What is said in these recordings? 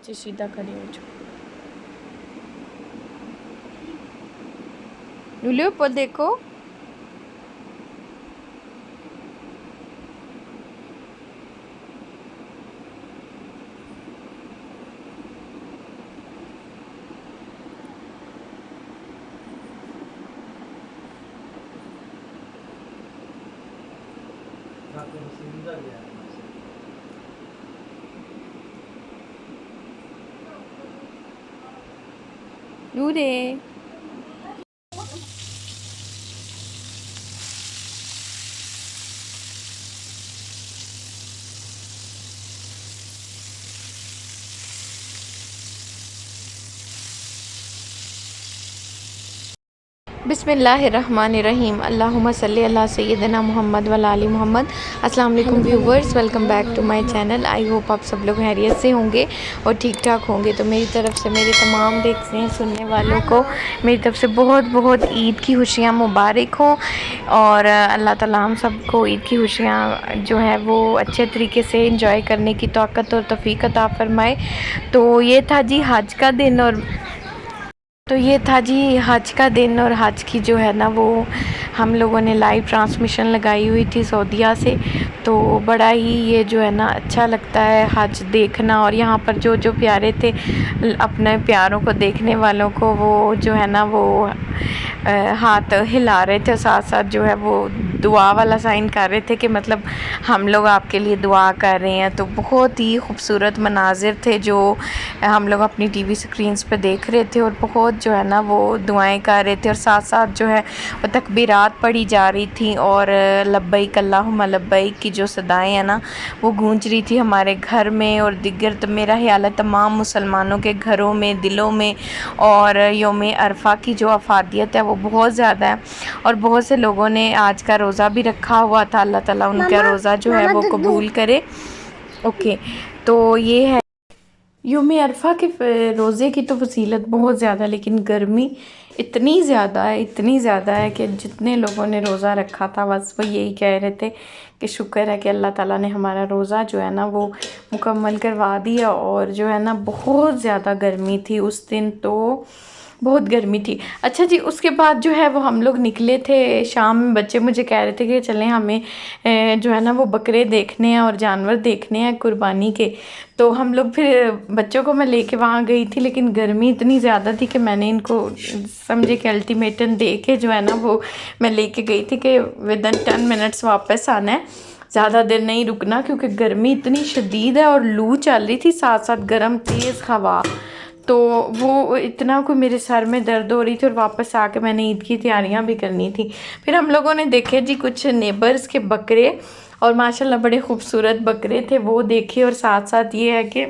नीचे सीधा खड़े हो जाओ। लुलियो ऊपर देखो। नूरे बिस्मिल्लाहिर्रहमानिर्रहीम अल्लाहुम्मा सल्ली अला सय्यिदना मुहम्मद व आली मोहम्मद। अस्सलाम वालेकुम viewers, welcome back to my channel. I hope आप सब लोग खैरियत से होंगे और ठीक ठाक होंगे। तो मेरी तरफ़ से मेरे तमाम देखने सुनने वालों को मेरी तरफ़ से बहुत बहुत ईद की खुशियाँ मुबारक हो और अल्लाह ताला हम सबको ईद की खुशियाँ जो है वो अच्छे तरीके से इंजॉय करने की तौक़्क़त और तौफ़ीक़ अता फ़रमाए। तो ये था जी हज का दिन और हज का दिन और हज की जो है ना वो हम लोगों ने लाइव ट्रांसमिशन लगाई हुई थी सऊदीया से। तो बड़ा ही ये जो है ना अच्छा लगता है हज देखना। और यहाँ पर जो जो प्यारे थे अपने प्यारों को देखने वालों को वो जो है ना वो हाथ हिला रहे थे, साथ साथ जो है वो दुआ वाला साइन कर रहे थे कि मतलब हम लोग आपके लिए दुआ कर रहे हैं। तो बहुत ही खूबसूरत मनाजिर थे जो हम लोग अपनी टीवी स्क्रीन्स पे देख रहे थे और बहुत जो है ना वो दुआएं कर रहे थे और साथ साथ जो है वो तकबीरात पढ़ी जा रही थी और लब्बैक अल्लाहुम्मा लब्बैक की जो सदाएं हैं ना वो गूंज रही थी हमारे घर में और दिगर। तो मेरा ख्याल है तमाम मुसलमानों के घरों में, दिलों में और यौम अरफा की जो अफादियत है वो बहुत ज़्यादा है और बहुत से लोगों ने आज का रोज़ा भी रखा हुआ था। अल्लाह ताला उनका रोज़ा जो है वो कबूल करे। ओके, तो ये है यौम अरफा के रोज़े की तो फजीलत बहुत ज़्यादा, लेकिन गर्मी इतनी ज़्यादा है कि जितने लोगों ने रोज़ा रखा था बस वो यही कह रहे थे कि शुक्र है कि अल्लाह ताला ने हमारा रोज़ा जो है ना वो मुकम्मल करवा दिया। और जो है ना बहुत ज़्यादा गर्मी थी उस दिन, तो बहुत गर्मी थी। अच्छा जी, उसके बाद जो है वो हम लोग निकले थे शाम में। बच्चे मुझे कह रहे थे कि चलें हमें जो है ना वो बकरे देखने हैं और जानवर देखने हैं कुर्बानी के। तो हम लोग फिर बच्चों को मैं लेके वहाँ गई थी, लेकिन गर्मी इतनी ज़्यादा थी कि मैंने इनको समझे कि अल्टीमेटम दे के जो है ना वो मैं लेके गई थी कि विदिन 10 मिनट्स वापस आना है, ज़्यादा देर नहीं रुकना, क्योंकि गर्मी इतनी शदीद है और लू चल रही थी, साथ साथ गर्म तेज़ हवा। तो वो इतना कोई मेरे सर में दर्द हो रही थी और वापस आके मैंने ईद की तैयारियां भी करनी थी। फिर हम लोगों ने देखे जी कुछ नेबर्स के बकरे और माशाल्लाह बड़े खूबसूरत बकरे थे, वो देखे। और साथ साथ ये है कि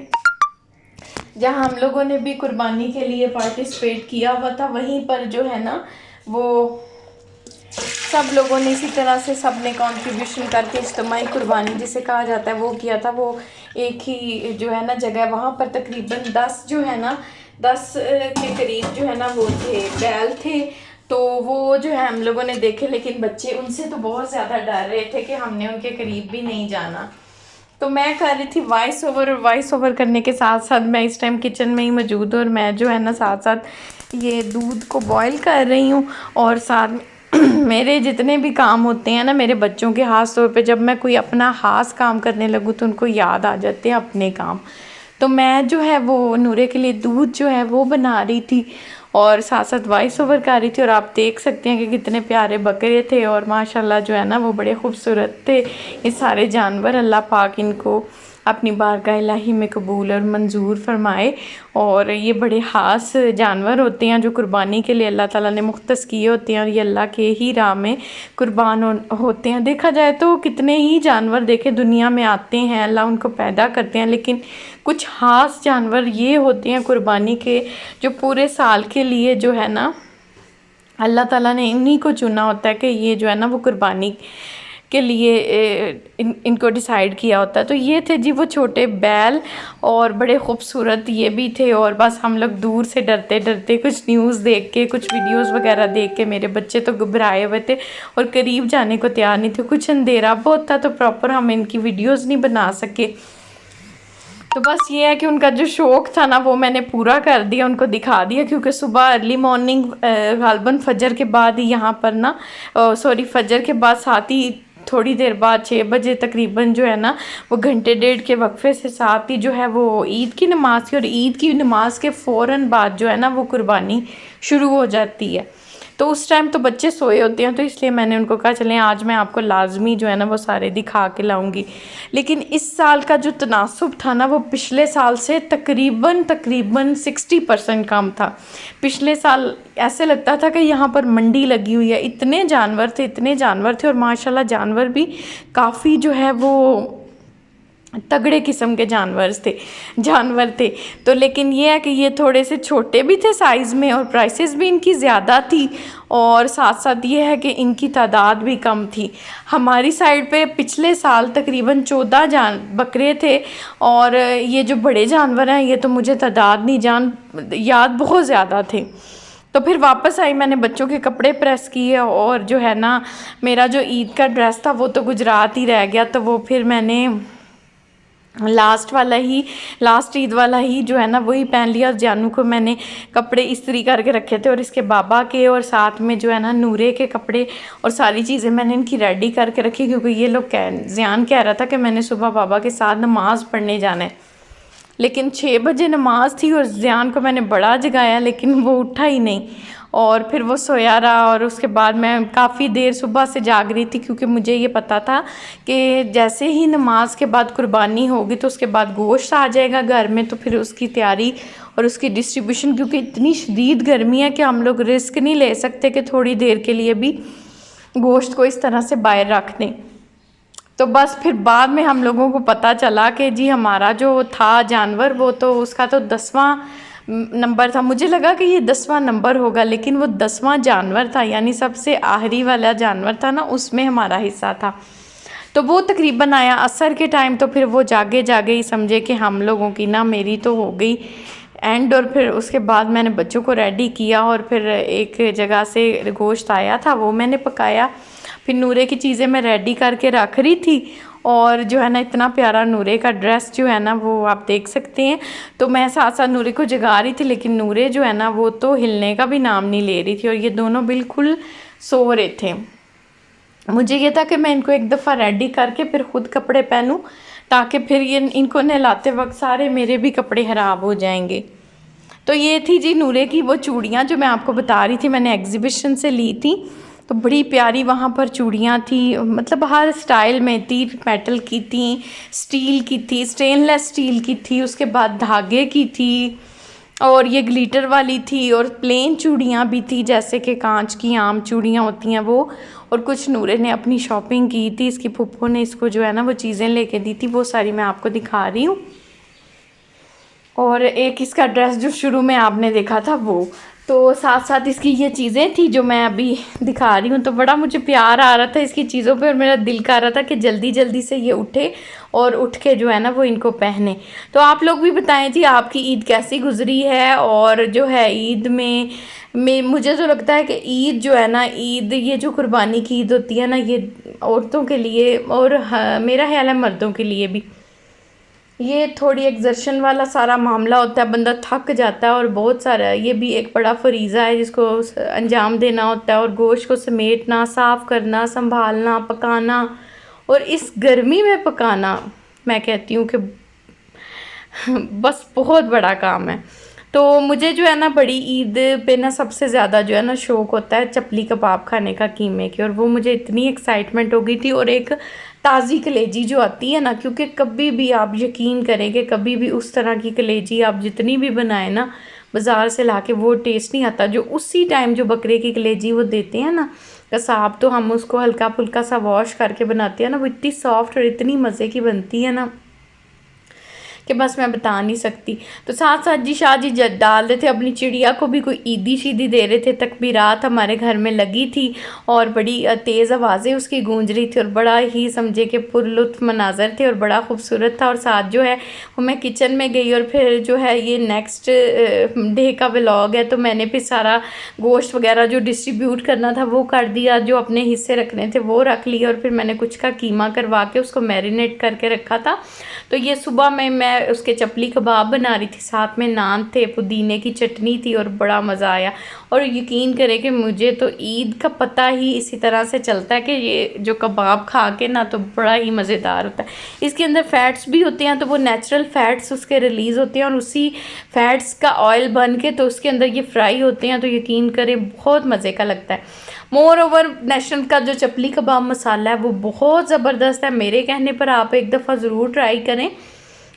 जहाँ हम लोगों ने भी कुर्बानी के लिए पार्टिसिपेट किया हुआ था वहीं पर जो है ना वो सब लोगों ने इसी तरह से सब ने कंट्रीब्यूशन करके इज्तिमाई कुर्बानी जिसे कहा जाता है वो किया था। वो एक ही जो है ना जगह वहाँ पर तकरीबन 10 जो है ना 10 के करीब जो है ना वो थे बैल थे। तो वो जो है हम लोगों ने देखे, लेकिन बच्चे उनसे तो बहुत ज़्यादा डर रहे थे कि हमने उनके करीब भी नहीं जाना। तो मैं कर रही थी वॉइस ओवर, और वॉइस ओवर करने के साथ साथ मैं इस टाइम किचन में ही मौजूद हूँ और मैं जो है ना साथ साथ ये दूध को बॉईल कर रही हूँ। और साथ में मेरे जितने भी काम होते हैं ना मेरे बच्चों के, ख़ास तौर पे जब मैं कोई अपना ख़ास काम करने लगूँ तो उनको याद आ जाते हैं अपने काम। तो मैं जो है वो नूरे के लिए दूध जो है वो बना रही थी और साथ साथ वॉइस ओवर कर रही थी। और आप देख सकते हैं कि कितने प्यारे बकरे थे और माशाल्लाह जो है ना वो बड़े खूबसूरत थे ये सारे जानवर। अल्लाह पाक इनको अपनी बारगाह इलाही में कबूल और मंजूर फरमाए। और ये बड़े ख़ास जानवर होते हैं जो कुर्बानी के लिए अल्लाह ताला ने मुख्तस किए होते हैं और ये अल्लाह के ही राह में कुर्बान होते हैं। देखा जाए तो कितने ही जानवर देखे दुनिया में आते हैं, अल्लाह उनको पैदा करते हैं, लेकिन कुछ ख़ास जानवर ये होते हैं कुर्बानी के जो पूरे साल के लिए जो है ना अल्लाह ताला ने इन्हीं को चुना होता है कि ये जो है ना वो कुर्बानी के लिए इनको डिसाइड किया होता है। तो ये थे जी वो छोटे बैल और बड़े खूबसूरत ये भी थे। और बस हम लोग दूर से डरते डरते कुछ न्यूज़ देख के कुछ वीडियोस वगैरह देख के, मेरे बच्चे तो घबराए हुए थे और करीब जाने को तैयार नहीं थे। कुछ अंधेरा बहुत था तो प्रॉपर हम इनकी वीडियोज़ नहीं बना सके। तो बस ये है कि उनका जो शौक़ था ना वो मैंने पूरा कर दिया, उनको दिखा दिया, क्योंकि सुबह अर्ली मॉर्निंग गालबन फजर के बाद ही यहाँ पर ना सॉरी फजर के बाद साथ ही थोड़ी देर बाद 6 बजे तकरीबन जो है ना वो घंटे डेढ़ के वक्फे से साथ ही जो है वो ईद की नमाज़ थी, और ईद की नमाज के फ़ौरन बाद जो है ना वो कुर्बानी शुरू हो जाती है। तो उस टाइम तो बच्चे सोए होते हैं, तो इसलिए मैंने उनको कहा चलें आज मैं आपको लाजमी जो है ना वो सारे दिखा के लाऊंगी। लेकिन इस साल का जो तनासुब था ना वो पिछले साल से तकरीबन 60% कम था। पिछले साल ऐसे लगता था कि यहाँ पर मंडी लगी हुई है, इतने जानवर थे और माशाल्लाह जानवर भी काफ़ी जो है वो तगड़े किस्म के जानवर थे। तो लेकिन ये है कि ये थोड़े से छोटे भी थे साइज़ में और प्राइसेस भी इनकी ज़्यादा थी, और साथ साथ ये है कि इनकी तादाद भी कम थी। हमारी साइड पे पिछले साल तकरीबन 14 बकरे थे, और ये जो बड़े जानवर हैं ये तो मुझे तादाद नहीं याद, बहुत ज़्यादा थे। तो फिर वापस आई, मैंने बच्चों के कपड़े प्रेस किए, और जो है ना मेरा जो ईद का ड्रेस था वो तो गुजरात ही रह गया, तो वो फिर मैंने लास्ट ईद वाला ही जो है ना वही पहन लिया। और जानू को मैंने कपड़े इस्त्री करके रखे थे, और इसके बाबा के और साथ में जो है ना नूरे के कपड़े और सारी चीज़ें मैंने इनकी रेडी करके रखी, क्योंकि ये लोग ज़ियान कह रहा था कि मैंने सुबह बाबा के साथ नमाज़ पढ़ने जाना है। लेकिन 6 बजे नमाज थी और ज़ियान को मैंने बड़ा जगाया, लेकिन वो उठा ही नहीं, और फिर वो सोया रहा। और उसके बाद मैं काफ़ी देर सुबह से जाग रही थी, क्योंकि मुझे ये पता था कि जैसे ही नमाज के बाद कुर्बानी होगी तो उसके बाद गोश्त आ जाएगा घर में, तो फिर उसकी तैयारी और उसकी डिस्ट्रीब्यूशन, क्योंकि इतनी शदीद गर्मी है कि हम लोग रिस्क नहीं ले सकते कि थोड़ी देर के लिए भी गोश्त को इस तरह से बाहर रख दें। तो बस फिर बाद में हम लोगों को पता चला कि जी हमारा जो था जानवर वो तो उसका तो 10वां नंबर था। मुझे लगा कि ये 10वां नंबर होगा, लेकिन वो 10वां जानवर था, यानी सबसे आखिरी वाला जानवर था ना, उसमें हमारा हिस्सा था। तो वो तकरीबन आया असर के टाइम, तो फिर वो जागे ही समझे कि हम लोगों की ना मेरी तो हो गई एंड। और फिर उसके बाद मैंने बच्चों को रेडी किया, और फिर एक जगह से गोश्त आया था वो मैंने पकाया। फिर नूरे की चीज़ें मैं रेडी करके रख रही थी, और जो है ना इतना प्यारा नूरे का ड्रेस जो है ना वो आप देख सकते हैं। तो मैं साथ साथ नूरे को जगा रही थी, लेकिन नूरे जो है ना वो तो हिलने का भी नाम नहीं ले रही थी, और ये दोनों बिल्कुल सो रहे थे। मुझे ये था कि मैं इनको एक दफ़ा रेडी करके फिर ख़ुद कपड़े पहनूं, ताकि फिर ये इनको नहलाते वक्त सारे मेरे भी कपड़े ख़राब हो जाएंगे। तो ये थी जी नूरे की वो चूड़ियाँ जो मैं आपको बता रही थी, मैंने एग्जीबिशन से ली थी। तो बड़ी प्यारी वहाँ पर चूड़ियाँ थी, मतलब हर स्टाइल में थी, मेटल की थी, स्टील की थी, स्टेनलेस स्टील की थी, उसके बाद धागे की थी, और ये ग्लिटर वाली थी, और प्लेन चूड़ियाँ भी थी जैसे कि कांच की आम चूड़ियाँ होती हैं वो। और कुछ नूरे ने अपनी शॉपिंग की थी, इसकी फुप्पो ने इसको जो है ना वो चीज़ें लेके दी थी, वो सारी मैं आपको दिखा रही हूँ। और एक इसका ड्रेस जो शुरू में आपने देखा था वो, तो साथ साथ इसकी ये चीज़ें थी जो मैं अभी दिखा रही हूँ। तो बड़ा मुझे प्यार आ रहा था इसकी चीज़ों पे, और मेरा दिल कर रहा था कि जल्दी जल्दी से ये उठे और उठ के जो है ना वो इनको पहने। तो आप लोग भी बताएं जी आपकी ईद कैसी गुजरी है। और जो है ईद में मुझे तो लगता है कि ईद जो है ना, ईद ये जो कुर्बानी की ईद होती है ना, ये औरतों के लिए और मेरा ख्याल है मर्दों के लिए भी ये थोड़ी एक्सर्शन वाला सारा मामला होता है, बंदा थक जाता है, और बहुत सारा ये भी एक बड़ा फरीज़ा है जिसको अंजाम देना होता है, और गोश्त को समेटना, साफ़ करना, संभालना, पकाना, और इस गर्मी में पकाना मैं कहती हूँ कि बस बहुत बड़ा काम है। तो मुझे जो है ना बड़ी ईद पे ना सबसे ज़्यादा जो है ना शौक़ होता है चपली कबाब खाने का, कीमे की, और वो मुझे इतनी एक्साइटमेंट हो गई थी। और एक ताज़ी कलेजी जो आती है ना, क्योंकि कभी भी आप यकीन करें कि कभी भी उस तरह की कलेजी आप जितनी भी बनाएं ना बाज़ार से लाके, वो टेस्ट नहीं आता जो उसी टाइम जो बकरे की कलेजी वो देते हैं ना कसाब। तो हम उसको हल्का फुल्का सा वॉश करके बनाते हैं ना, वो इतनी सॉफ्ट और इतनी मज़े की बनती है ना कि बस मैं बता नहीं सकती। तो साथ साथ जी शाह जी डाल रहे थे अपनी चिड़िया को भी, कोई ईदी शीदी दे रहे थे, तकबीरात हमारे घर में लगी थी और बड़ी तेज़ आवाज़ें उसकी गूंज रही थी, और बड़ा ही समझे कि पुरलुत्फ़ मनाजर थे और बड़ा खूबसूरत था। और साथ जो है वो मैं किचन में गई, और फिर जो है ये नेक्स्ट डे का व्लॉग है, तो मैंने फिर सारा गोश्त वगैरह जो डिस्ट्रीब्यूट करना था वो कर दिया, जो अपने हिस्से रखने थे वो रख लिए, और फिर मैंने कुछ का कीमा करवा के उसको मैरिनेट करके रखा था। तो ये सुबह में मैं उसके चपली कबाब बना रही थी, साथ में नान थे, पुदीने की चटनी थी और बड़ा मज़ा आया। और यकीन करें कि मुझे तो ईद का पता ही इसी तरह से चलता है कि ये जो कबाब खा के ना तो बड़ा ही मज़ेदार होता है। इसके अंदर फ़ैट्स भी होते हैं, तो वो नेचुरल फ़ैट्स उसके रिलीज़ होते हैं और उसी फ़ैट्स का ऑयल बन के तो उसके अंदर ये फ्राई होते हैं, तो यकीन करें बहुत मज़े का लगता है। मोर ओवर नेशनल का जो चपली कबाब मसाला है वो बहुत ज़बरदस्त है। मेरे कहने पर आप एक दफ़ा ज़रूर ट्राई करें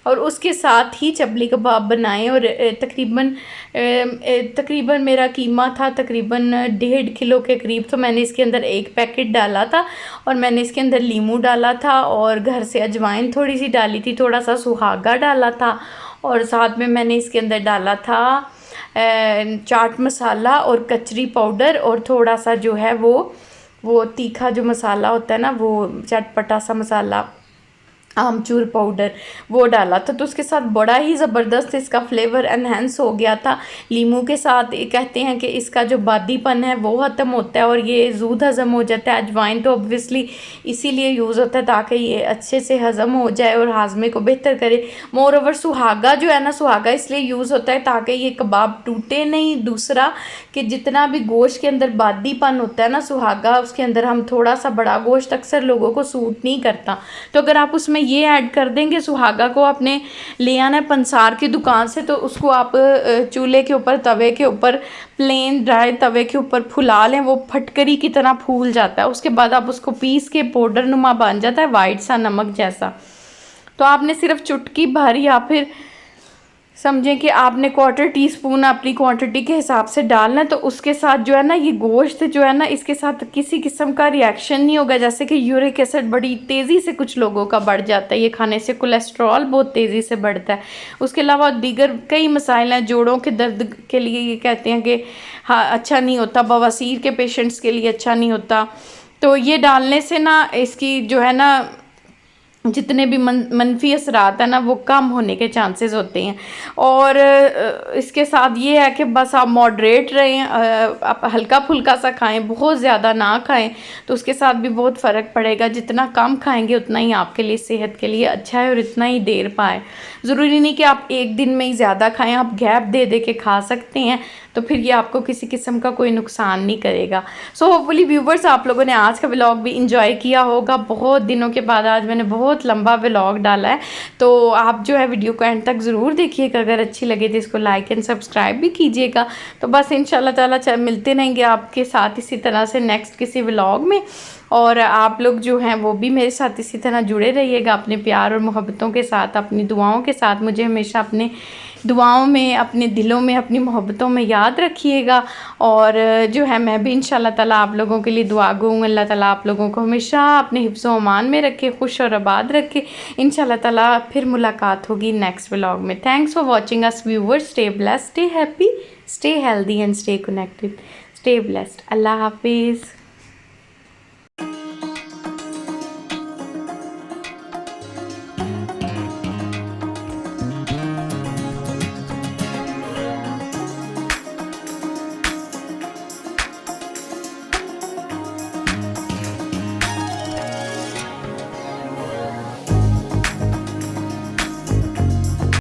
और उसके साथ ही चपली कबाब बनाएं। और तकरीबन मेरा कीमा था तकरीबन 1.5 किलो के करीब, तो मैंने इसके अंदर 1 पैकेट डाला था और मैंने इसके अंदर लीमू डाला था और घर से अजवाइन थोड़ी सी डाली थी, थोड़ा सा सुहागा डाला था और साथ में मैंने इसके अंदर डाला था चाट मसाला और कचरी पाउडर और थोड़ा सा जो है वो तीखा जो मसाला होता है ना, वो चटपटा सा मसाला, आमचूर पाउडर, वो डाला था। तो उसके साथ बड़ा ही ज़बरदस्त इसका फ्लेवर एनहेंस हो गया था। लीमू के साथ ये कहते हैं कि इसका जो बादीपन है वो ख़त्म होता है और ये जूद हज़म हो जाता है। अजवाइन तो ऑब्वियसली इसीलिए यूज़ होता है ताकि ये अच्छे से हज़म हो जाए और हाजमे को बेहतर करे। मोर ओवर सुहागा जो है ना, सुहागा इसलिए यूज़ होता है ताकि ये कबाब टूटे नहीं। दूसरा कि जितना भी गोश्त के अंदर बादीपन होता है ना, सुहागा उसके अंदर हम थोड़ा सा बड़ा गोश्त अक्सर लोगों को सूट नहीं करता, तो अगर आप उसमें ये ऐड कर देंगे, सुहागा को आपने ले आना है पंसार की दुकान से, तो उसको आप चूल्हे के ऊपर तवे के ऊपर प्लेन ड्राई तवे के ऊपर फुला लें, वो फटकरी की तरह फूल जाता है। उसके बाद आप उसको पीस के पाउडर नुमा बन जाता है, वाइट सा नमक जैसा। तो आपने सिर्फ चुटकी भर या फिर समझें कि आपने 1/4 टीस्पून अपनी क्वांटिटी के हिसाब से डालना है। तो उसके साथ जो है ना, ये गोश्त जो है ना, इसके साथ किसी किस्म का रिएक्शन नहीं होगा। जैसे कि यूरिक एसिड बड़ी तेज़ी से कुछ लोगों का बढ़ जाता है, ये खाने से कोलेस्ट्रॉल बहुत तेज़ी से बढ़ता है। उसके अलावा दीगर कई मसाइल हैं, जोड़ों के दर्द के लिए ये कहते हैं कि हाँ अच्छा नहीं होता, बवासीर के पेशेंट्स के लिए अच्छा नहीं होता। तो ये डालने से ना इसकी जो है ना जितने भी मनफी असरात है ना वो कम होने के चांसेस होते हैं। और इसके साथ ये है कि बस आप मॉडरेट रहें, आप हल्का फुल्का सा खाएं, बहुत ज़्यादा ना खाएं, तो उसके साथ भी बहुत फ़र्क पड़ेगा। जितना कम खाएंगे उतना ही आपके लिए सेहत के लिए अच्छा है और इतना ही देर पाए। ज़रूरी नहीं कि आप एक दिन में ही ज़्यादा खाएं, आप गैप दे दे के खा सकते हैं, तो फिर ये आपको किसी किस्म का कोई नुकसान नहीं करेगा। सो होपफुली व्यूवर्स आप लोगों ने आज का व्लॉग भी इंजॉय किया होगा। बहुत दिनों के बाद आज मैंने बहुत लंबा व्लॉग डाला है, तो आप जो है वीडियो को एंड तक ज़रूर देखिएगा। अगर अच्छी लगे तो इसको लाइक एंड सब्सक्राइब भी कीजिएगा। तो बस इंशाल्लाह ताला मिलते रहेंगे आपके साथ इसी तरह से नेक्स्ट किसी व्लॉग में। और आप लोग जो हैं वो भी मेरे साथ इसी तरह जुड़े रहिएगा, अपने प्यार और मोहब्बतों के साथ, अपनी दुआओं के साथ। मुझे हमेशा अपने दुआओं में, अपने दिलों में, अपनी मोहब्बतों में याद रखिएगा। और जो है मैं भी इंशाल्लाह ताला आप लोगों के लिए दुआ गो। अल्लाह ताला आप लोगों को हमेशा अपने हिफ्ज़ व अमान में रखे, खुश और आबाद रखे। इंशाल्लाह ताला फिर मुलाकात होगी नेक्स्ट व्लॉग में। Thanks for watching us viewers. Stay blessed, stay happy, stay healthy and stay connected. Stay blessed. अल्लाह हाफिज़।